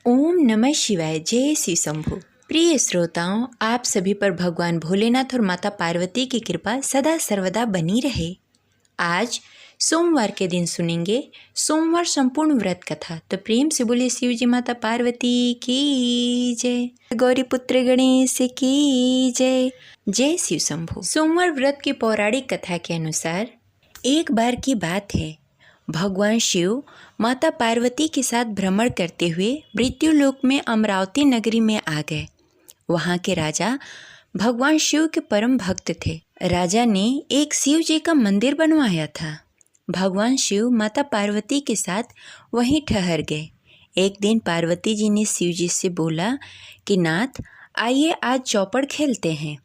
ओम नमः शिवाय। जय श्री शंभु। प्रिय श्रोताओं, आप सभी पर भगवान भोलेनाथ और माता पार्वती की कृपा सदा सर्वदा बनी रहे। आज सोमवार के दिन सुनेंगे सोमवार संपूर्ण व्रत कथा। तो प्रेम से बोलिए शिव जी माता पार्वती की जय, गौरी पुत्र गणेश की जय। जय शिव शंभु। सोमवार व्रत की पौराणिक कथा के अनुसार एक बार की बात है, भगवान शिव माता पार्वती के साथ भ्रमण करते हुए मृत्युलोक में अमरावती नगरी में आ गए। वहाँ के राजा भगवान शिव के परम भक्त थे। राजा ने एक शिव जी का मंदिर बनवाया था। भगवान शिव माता पार्वती के साथ वहीं ठहर गए। एक दिन पार्वती जी ने शिव जी से बोला कि नाथ, आइए आज चौपड़ खेलते हैं।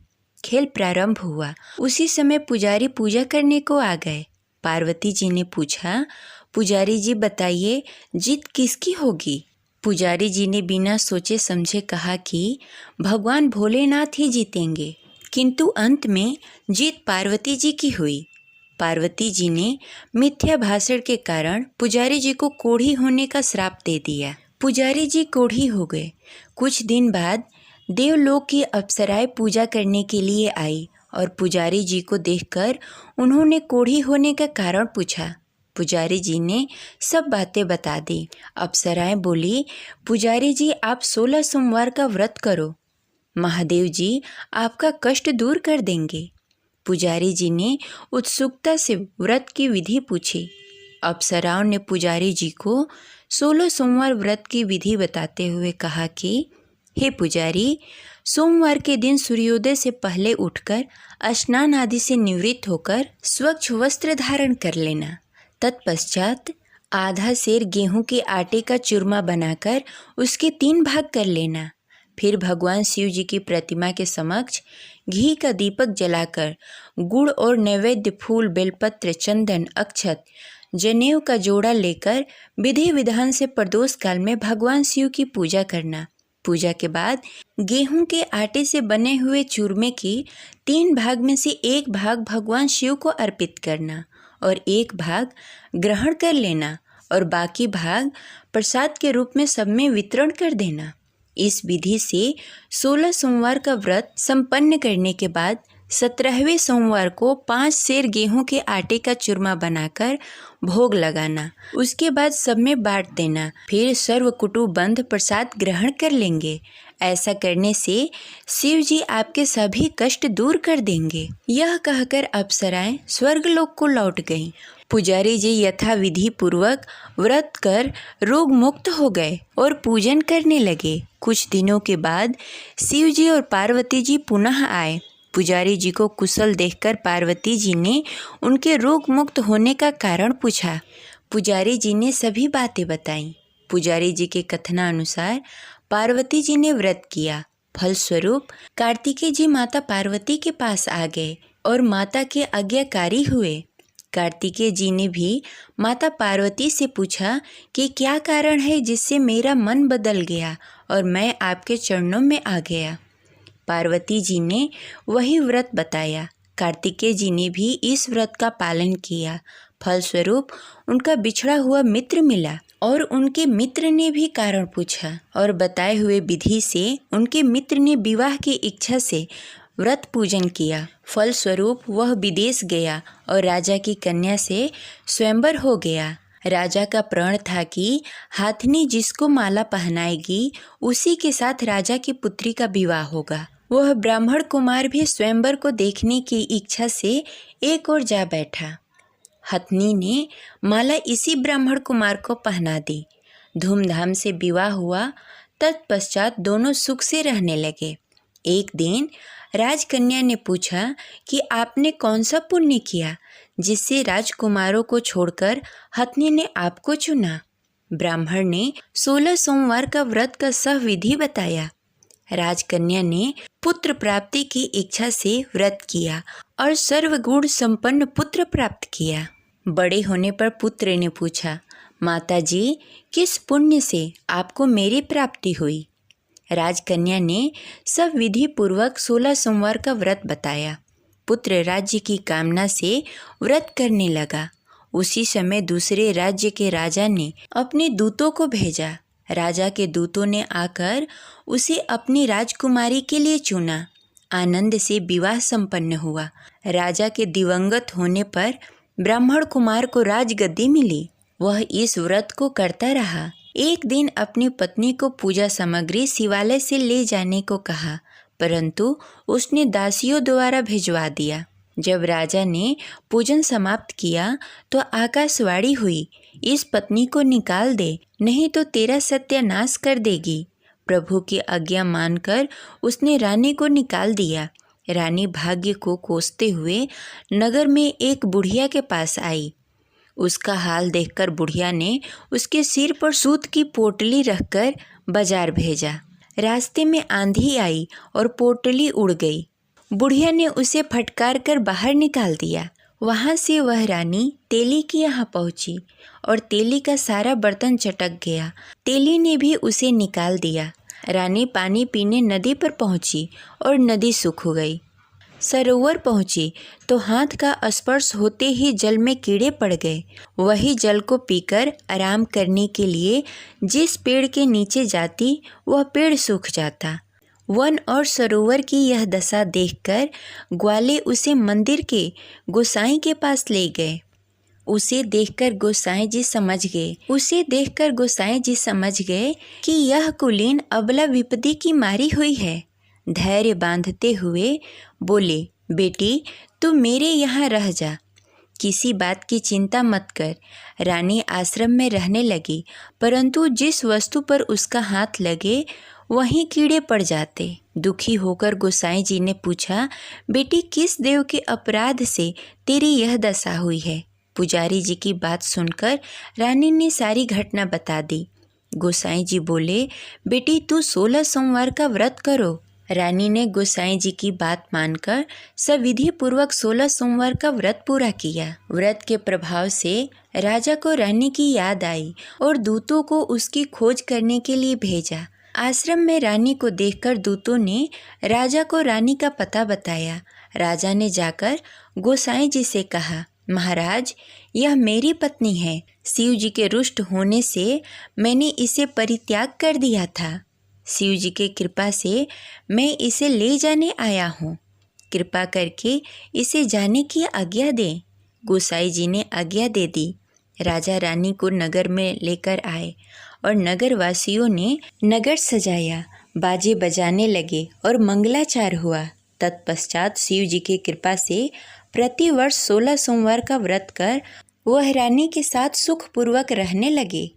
खेल प्रारंभ हुआ। उसी समय पुजारी पूजा करने को आ गए। पार्वती जी ने पूछा, पुजारी जी बताइए जीत किसकी होगी? पुजारी जी ने बिना सोचे समझे कहा कि भगवान भोलेनाथ ही जीतेंगे। किंतु अंत में जीत पार्वती जी की हुई। पार्वती जी ने मिथ्या भाषण के कारण पुजारी जी को कोढ़ी होने का श्राप दे दिया। पुजारी जी कोढ़ी हो गए। कुछ दिन बाद देवलोक की अप्सराएं पूजा करने के लिए आई और पुजारी जी को देखकर उन्होंने कोढ़ी होने का कारण पूछा। पुजारी जी ने सब बातें बता दी। अप्सराएं बोली, पुजारी जी आप 16 सोमवार का व्रत करो, महादेव जी आपका कष्ट दूर कर देंगे। पुजारी जी ने उत्सुकता से व्रत की विधि पूछी। अप्सराओं ने पुजारी जी को 16 सोमवार व्रत की विधि बताते हुए कहा कि हे पुजारी, सोमवार के दिन सूर्योदय से पहले उठकर स्नान आदि से निवृत्त होकर स्वच्छ वस्त्र धारण कर लेना। तत्पश्चात आधा सेर गेहूं के आटे का चूरमा बनाकर उसके 3 भाग कर लेना। फिर भगवान शिव जी की प्रतिमा के समक्ष घी का दीपक जलाकर गुड़ और नैवेद्य फूल, बेलपत्र, चंदन, अक्षत, जनेऊ का जोड़ा लेकर विधि विधान से प्रदोष काल में भगवान शिव की पूजा करना। पूजा के बाद गेहूं के आटे से बने हुए चूरमे की 3 भाग में से 1 भाग भगवान शिव को अर्पित करना और 1 भाग ग्रहण कर लेना और बाकी भाग प्रसाद के रूप में सब में वितरण कर देना। इस विधि से 16 सोमवार का व्रत संपन्न करने के बाद 17वें सोमवार को 5 सेर गेहूं के आटे का चूरमा बनाकर भोग लगाना। उसके बाद सब में बांट देना। फिर सर्व कुटुंबबंध प्रसाद ग्रहण कर लेंगे। ऐसा करने से शिव जी आपके सभी कष्ट दूर कर देंगे। यह कहकर अप्सराएं स्वर्गलोक को लौट गईं। पुजारी जी यथा विधि पूर्वक व्रत कर रोग मुक्त हो गए और पूजन करने लगे। कुछ दिनों के बाद शिव जी और पार्वती जी पुनः आए। पुजारी जी को कुशल देखकर पार्वती जी ने उनके रोग मुक्त होने का कारण पूछा। पुजारी जी ने सभी बातें बताईं। पुजारी जी के कथनानुसार पार्वती जी ने व्रत किया। फलस्वरूप कार्तिकेय जी माता पार्वती के पास आ गए और माता के आज्ञाकारी हुए। कार्तिकेय जी ने भी माता पार्वती से पूछा कि क्या कारण है जिससे मेरा मन बदल गया और मैं आपके चरणों में आ गया। पार्वती जी ने वही व्रत बताया। कार्तिकेय जी ने भी इस व्रत का पालन किया। फलस्वरूप उनका बिछड़ा हुआ मित्र मिला और उनके मित्र ने भी कारण पूछा और बताए हुए विधि से उनके मित्र ने विवाह की इच्छा से व्रत पूजन किया। फलस्वरूप वह विदेश गया और राजा की कन्या से स्वयंवर हो गया। राजा का प्रण था कि हाथनी जिसको माला पहनाएगी उसी के साथ राजा की पुत्री का विवाह होगा। वह ब्राह्मण कुमार भी स्वयंवर को देखने की इच्छा से एक ओर जा बैठा। हथनी ने माला इसी ब्राह्मण कुमार को पहना दी। धूमधाम से विवाह हुआ। तत्पश्चात दोनों सुख से रहने लगे। एक दिन राजकन्या ने पूछा कि आपने कौन सा पुण्य किया जिससे राजकुमारों को छोड़कर हथनी ने आपको चुना? ब्राह्मण ने 16 सोमवार का व्रत का सब विधि बताया। राजकन्या ने पुत्र प्राप्ति की इच्छा से व्रत किया और सर्वगुण संपन्न पुत्र प्राप्त किया। बड़े होने पर पुत्र ने पूछा, माताजी किस पुण्य से आपको मेरी प्राप्ति हुई? राजकन्या ने सब विधि पूर्वक 16 सोमवार का व्रत बताया। पुत्र राज्य की कामना से व्रत करने लगा। उसी समय दूसरे राज्य के राजा ने अपने दूतों को भेजा। राजा के दूतों ने आकर उसे अपनी राजकुमारी के लिए चुना। आनंद से विवाह संपन्न हुआ। राजा के दिवंगत होने पर ब्राह्मण कुमार को राजगद्दी मिली। वह इस व्रत को करता रहा। एक दिन अपनी पत्नी को पूजा सामग्री शिवालय से ले जाने को कहा, परंतु उसने दासियों द्वारा भिजवा दिया। जब राजा ने पूजन समाप्त किया तो आकाशवाणी हुई, इस पत्नी को निकाल दे, नहीं तो तेरा सत्यानाश कर देगी। प्रभु की आज्ञा मानकर उसने रानी को निकाल दिया। रानी भाग्य को कोसते हुए नगर में एक बुढ़िया के पास आई। उसका हाल देखकर बुढ़िया ने उसके सिर पर सूत की पोटली रखकर बाजार भेजा। रास्ते में आंधी आई और पोटली उड़ गई। बुढ़िया ने उसे फटकार कर बाहर निकाल दिया। वहाँ से वह रानी तेली के यहाँ पहुँची और तेली का सारा बर्तन चटक गया। तेली ने भी उसे निकाल दिया। रानी पानी पीने नदी पर पहुँची और नदी सूख गई। सरोवर पहुँची तो हाथ का स्पर्श होते ही जल में कीड़े पड़ गए। वही जल को पीकर आराम करने के लिए जिस पेड़ के नीचे जाती वह पेड़ सूख जाता। वन और सरोवर की यह दशा देखकर ग्वाले उसे मंदिर के गोसाई के पास ले गए। उसे देखकर गोसाई जी समझ गए कि यह कुलीन अबला विपत्ति की मारी हुई है। धैर्य बांधते हुए बोले, बेटी तू मेरे यहाँ रह जा, किसी बात की चिंता मत कर। रानी आश्रम में रहने लगी, परंतु जिस वस्तु पर उसका हाथ लगे वहीं कीड़े पड़ जाते। दुखी होकर गोसाई जी ने पूछा, बेटी किस देव के अपराध से तेरी यह दशा हुई है? पुजारी जी की बात सुनकर रानी ने सारी घटना बता दी। गोसाई जी बोले, बेटी तू 16 सोमवार का व्रत करो। रानी ने गोसाई जी की बात मानकर सविधि पूर्वक 16 सोमवार का व्रत पूरा किया। व्रत के प्रभाव से राजा को रानी की याद आई और दूतों को उसकी खोज करने के लिए भेजा। आश्रम में रानी को देखकर दूतों ने राजा को रानी का पता बताया। राजा ने जाकर गोसाई जी से कहा, महाराज यह मेरी पत्नी है। शिव जी के रुष्ट होने से मैंने इसे परित्याग कर दिया था। शिव जी के कृपा से मैं इसे ले जाने आया हूँ। कृपा करके इसे जाने की आज्ञा दें। गोसाई जी ने आज्ञा दे दी। राजा रानी को नगर में लेकर आए और नगर वासियों ने नगर सजाया, बाजे बजाने लगे और मंगलाचार हुआ। तत्पश्चात शिव जी की कृपा से प्रतिवर्ष 16 सोमवार का व्रत कर वह रानी के साथ सुखपूर्वक रहने लगे।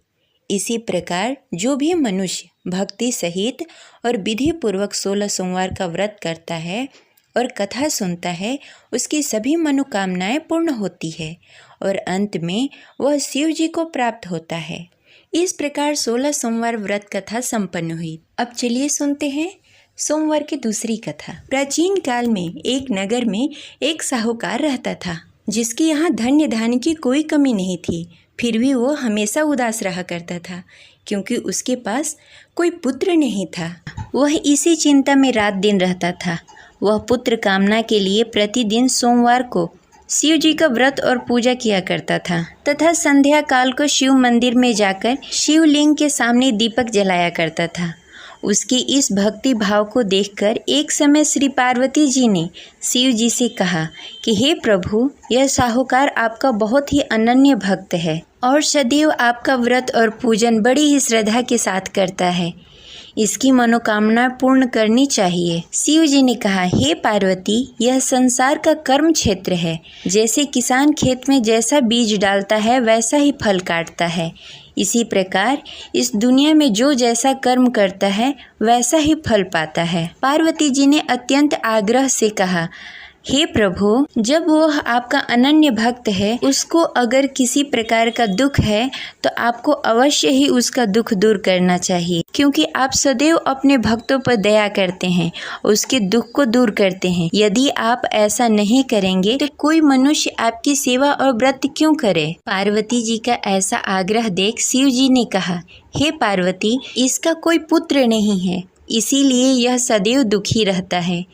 इसी प्रकार जो भी मनुष्य भक्ति सहित और विधि पूर्वक 16 सोमवार का व्रत करता है और कथा सुनता है, उसकी सभी मनोकामनाएं पूर्ण होती है और अंत में वह शिव जी को प्राप्त होता है। इस प्रकार 16 सोमवार व्रत कथा संपन्न हुई। अब चलिए सुनते हैं सोमवार की दूसरी कथा। प्राचीन काल में एक नगर में एक साहूकार रहता था, जिसके यहाँ धन्य धान्य की कोई कमी नहीं थी। फिर भी वो हमेशा उदास रहा करता था, क्योंकि उसके पास कोई पुत्र नहीं था। वह इसी चिंता में रात दिन रहता था। वह पुत्र कामना के लिए प्रतिदिन सोमवार को शिव जी का व्रत और पूजा किया करता था तथा संध्या काल को शिव मंदिर में जाकर शिवलिंग के सामने दीपक जलाया करता था। उसके इस भक्ति भाव को देखकर एक समय श्री पार्वती जी ने शिव जी से कहा कि हे प्रभु, यह साहूकार आपका बहुत ही अनन्य भक्त है और सदैव आपका व्रत और पूजन बड़ी ही श्रद्धा के साथ करता है। इसकी मनोकामना पूर्ण करनी चाहिए। शिव जी ने कहा, हे पार्वती, यह संसार का कर्म क्षेत्र है। जैसे किसान खेत में जैसा बीज डालता है वैसा ही फल काटता है, इसी प्रकार इस दुनिया में जो जैसा कर्म करता है वैसा ही फल पाता है। पार्वती जी ने अत्यंत आग्रह से कहा, हे प्रभु, जब वह आपका अनन्य भक्त है, उसको अगर किसी प्रकार का दुख है तो आपको अवश्य ही उसका दुख दूर करना चाहिए, क्योंकि आप सदैव अपने भक्तों पर दया करते हैं, उसके दुख को दूर करते हैं। यदि आप ऐसा नहीं करेंगे तो कोई मनुष्य आपकी सेवा और व्रत क्यों करे? पार्वती जी का ऐसा आग्रह देख शिव जी ने कहा, हे पार्वती, इसका कोई पुत्र नहीं है, इसीलिए यह सदैव दुखी रहता है।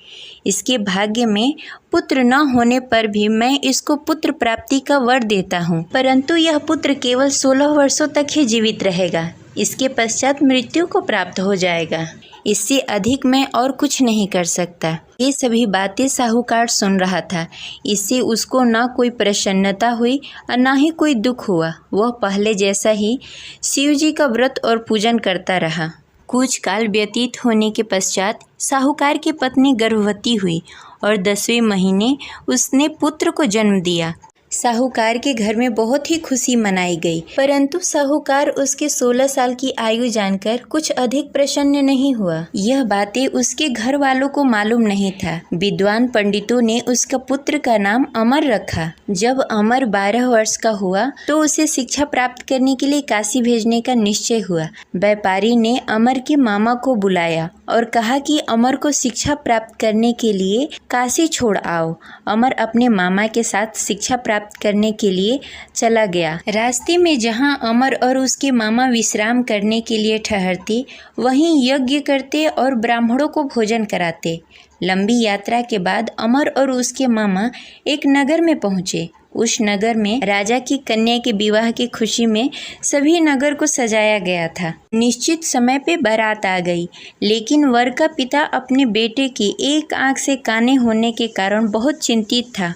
इसके भाग्य में पुत्र न होने पर भी मैं इसको पुत्र प्राप्ति का वर देता हूँ, परंतु यह पुत्र केवल 16 वर्षों तक ही जीवित रहेगा। इसके पश्चात मृत्यु को प्राप्त हो जाएगा। इससे अधिक मैं और कुछ नहीं कर सकता। ये सभी बातें साहूकार सुन रहा था। इससे उसको न कोई प्रसन्नता हुई और न ही कोई दुख हुआ। वह पहले जैसा ही शिव जी का व्रत और पूजन करता रहा। कुछ काल व्यतीत होने के पश्चात साहूकार की पत्नी गर्भवती हुई और 10वें महीने उसने पुत्र को जन्म दिया। साहूकार के घर में बहुत ही खुशी मनाई गई, परंतु साहूकार उसके 16 साल की आयु जानकर कुछ अधिक प्रसन्न नहीं हुआ। यह बातें उसके घर वालों को मालूम नहीं था। विद्वान पंडितों ने उसका पुत्र का नाम अमर रखा। जब अमर 12 वर्ष का हुआ तो उसे शिक्षा प्राप्त करने के लिए काशी भेजने का निश्चय हुआ। व्यापारी ने अमर के मामा को बुलाया और कहा कि अमर को शिक्षा प्राप्त करने के लिए काशी छोड़ आओ। अमर अपने मामा के साथ शिक्षा प्राप्त करने के लिए चला गया। रास्ते में जहां अमर और उसके मामा विश्राम करने के लिए ठहरते, वहीं यज्ञ करते और ब्राह्मणों को भोजन कराते। लंबी यात्रा के बाद अमर और उसके मामा एक नगर में पहुंचे। उस नगर में राजा की कन्या के विवाह की खुशी में सभी नगर को सजाया गया था। निश्चित समय पे बारात आ गई, लेकिन वर का पिता अपने बेटे की एक आंख से काने होने के कारण बहुत चिंतित था।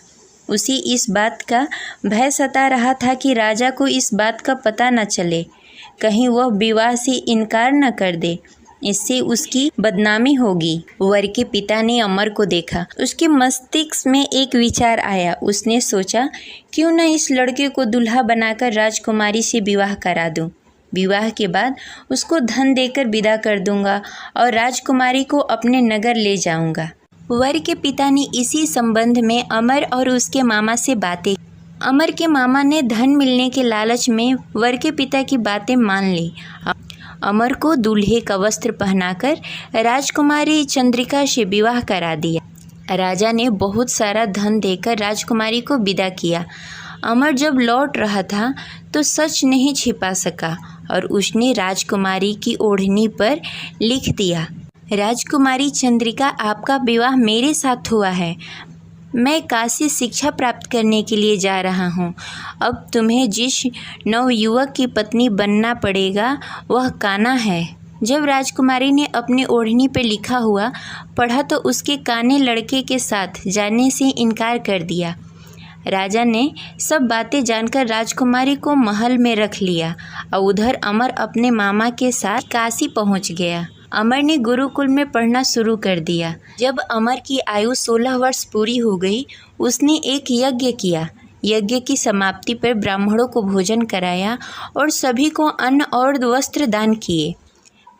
उसे इस बात का भय सता रहा था कि राजा को इस बात का पता न चले, कहीं वह विवाह से इनकार न कर दे, इससे उसकी बदनामी होगी। वर के पिता ने अमर को देखा। उसके मस्तिष्क में एक विचार आया। उसने सोचा, क्यों न इस लड़के को दुल्हा बनाकर राजकुमारी से विवाह करा दूं। विवाह के बाद उसको धन देकर विदा कर दूंगा और राजकुमारी को अपने नगर ले जाऊंगा। वर के पिता ने इसी संबंध में अमर और उसके मामा से बातें। अमर के मामा ने धन मिलने के लालच में वर के पिता की बातें मान ली। अमर को दूल्हे का वस्त्र पहनाकर राजकुमारी चंद्रिका से विवाह करा दिया। राजा ने बहुत सारा धन देकर राजकुमारी को विदा किया। अमर जब लौट रहा था तो सच नहीं छिपा सका और उसने राजकुमारी की ओढ़नी पर लिख दिया, राजकुमारी चंद्रिका, आपका विवाह मेरे साथ हुआ है। मैं काशी शिक्षा प्राप्त करने के लिए जा रहा हूँ। अब तुम्हें जिस नवयुवक की पत्नी बनना पड़ेगा वह काना है। जब राजकुमारी ने अपनी ओढ़नी पर लिखा हुआ पढ़ा तो उसके काने लड़के के साथ जाने से इनकार कर दिया। राजा ने सब बातें जानकर राजकुमारी को महल में रख लिया और उधर अमर अपने मामा के साथ काशी पहुँच गया। अमर ने गुरुकुल में पढ़ना शुरू कर दिया। जब अमर की आयु 16 वर्ष पूरी हो गई, उसने एक यज्ञ किया। यज्ञ की समाप्ति पर ब्राह्मणों को भोजन कराया और सभी को अन्न और वस्त्र दान किए।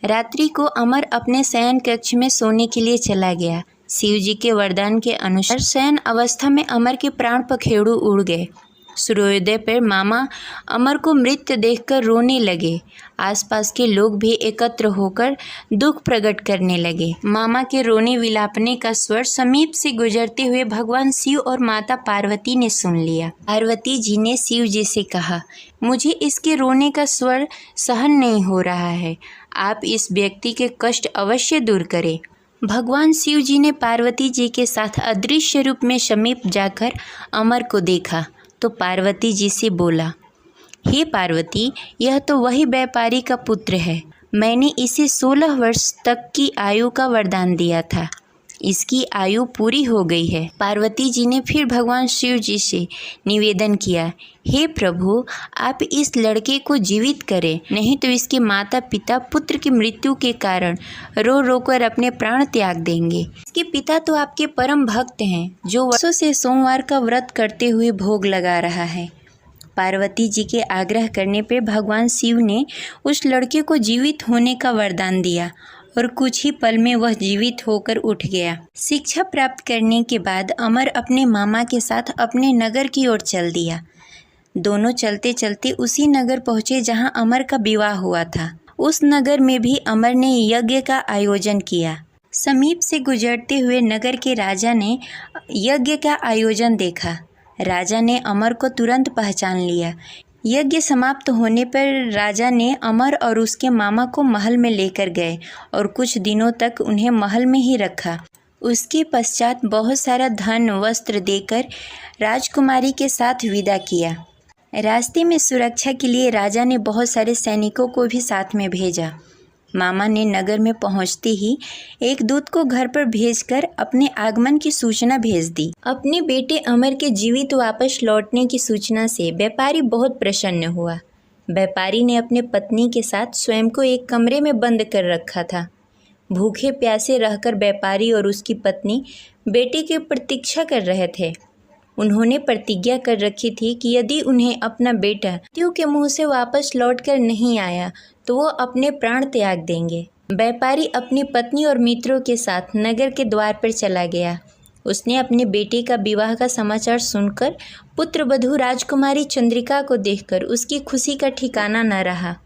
रात्रि को अमर अपने शयन कक्ष में सोने के लिए चला गया। शिव जी के वरदान के अनुसार शयन अवस्था में अमर के प्राण पखेरु उड़ गए। सूर्योदय पर मामा अमर को मृत देखकर रोने लगे। आसपास के लोग भी एकत्र होकर दुख प्रकट करने लगे। मामा के रोने विलापने का स्वर समीप से गुजरते हुए भगवान शिव और माता पार्वती ने सुन लिया। पार्वती जी ने शिव जी से कहा, मुझे इसके रोने का स्वर सहन नहीं हो रहा है। आप इस व्यक्ति के कष्ट अवश्य दूर करें। भगवान शिव जी ने पार्वती जी के साथ अदृश्य रूप में समीप जाकर अमर को देखा तो पार्वती जी से बोला, हे पार्वती, यह तो वही व्यापारी का पुत्र है। मैंने इसे 16 वर्ष तक की आयु का वरदान दिया था। इसकी आयु पूरी हो गई है। पार्वती जी ने फिर भगवान शिव जी से निवेदन किया, हे प्रभु, आप इस लड़के को जीवित करें, नहीं तो इसके माता पिता पुत्र की मृत्यु के कारण रो रो कर अपने प्राण त्याग देंगे। इसके पिता तो आपके परम भक्त हैं, जो वर्षों से सोमवार का व्रत करते हुए भोग लगा रहा है। पार्वती जी के आग्रह करने पर भगवान शिव ने उस लड़के को जीवित होने का वरदान दिया और कुछ ही पल में वह जीवित होकर उठ गया। शिक्षा प्राप्त करने के बाद अमर अपने मामा के साथ अपने नगर की ओर चल दिया। दोनों चलते चलते उसी नगर पहुँचे जहाँ अमर का विवाह हुआ था। उस नगर में भी अमर ने यज्ञ का आयोजन किया। समीप से गुजरते हुए नगर के राजा ने यज्ञ का आयोजन देखा। राजा ने अमर को तुरंत पहचान लिया। यज्ञ समाप्त होने पर राजा ने अमर और उसके मामा को महल में लेकर गए और कुछ दिनों तक उन्हें महल में ही रखा। उसके पश्चात बहुत सारा धन वस्त्र देकर राजकुमारी के साथ विदा किया। रास्ते में सुरक्षा के लिए राजा ने बहुत सारे सैनिकों को भी साथ में भेजा। मामा ने नगर में पहुंचते ही एक दूत को घर पर भेजकर अपने आगमन की सूचना भेज दी। अपने बेटे अमर के जीवित वापस लौटने की सूचना से व्यापारी बहुत प्रसन्न हुआ। व्यापारी ने अपने पत्नी के साथ स्वयं को एक कमरे में बंद कर रखा था। भूखे प्यासे रहकर व्यापारी और उसकी पत्नी बेटे की प्रतीक्षा कर रहे थे। उन्होंने प्रतिज्ञा कर रखी थी कि यदि उन्हें अपना बेटा मृत्यु के मुंह से वापस लौटकर नहीं आया तो वो अपने प्राण त्याग देंगे। व्यापारी अपनी पत्नी और मित्रों के साथ नगर के द्वार पर चला गया। उसने अपने बेटे का विवाह का समाचार सुनकर पुत्रवधू राजकुमारी चंद्रिका को देखकर उसकी खुशी का ठिकाना न रहा।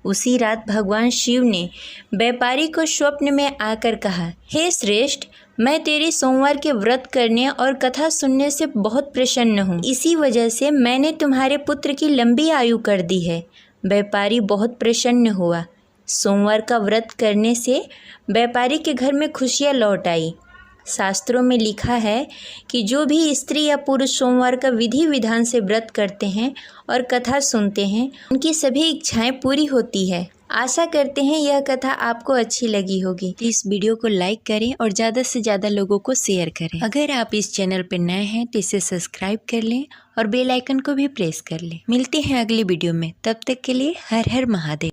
उसी रात भगवान शिव ने व्यापारी को स्वप्न में आकर कहा, हे श्रेष्ठ, मैं तेरी सोमवार के व्रत करने और कथा सुनने से बहुत प्रसन्न हूँ। इसी वजह से मैंने तुम्हारे पुत्र की लंबी आयु कर दी है। व्यापारी बहुत प्रसन्न हुआ। सोमवार का व्रत करने से व्यापारी के घर में खुशियाँ लौट आई। शास्त्रों में लिखा है कि जो भी स्त्री या पुरुष सोमवार का विधि विधान से व्रत करते हैं और कथा सुनते हैं उनकी सभी इच्छाएं पूरी होती है। आशा करते हैं यह कथा आपको अच्छी लगी होगी। इस वीडियो को लाइक करें और ज़्यादा से ज़्यादा लोगों को शेयर करें। अगर आप इस चैनल पर नए हैं तो इसे सब्सक्राइब कर लें और बेल आइकन को भी प्रेस कर लें। मिलते हैं अगली वीडियो में, तब तक के लिए हर हर महादेव।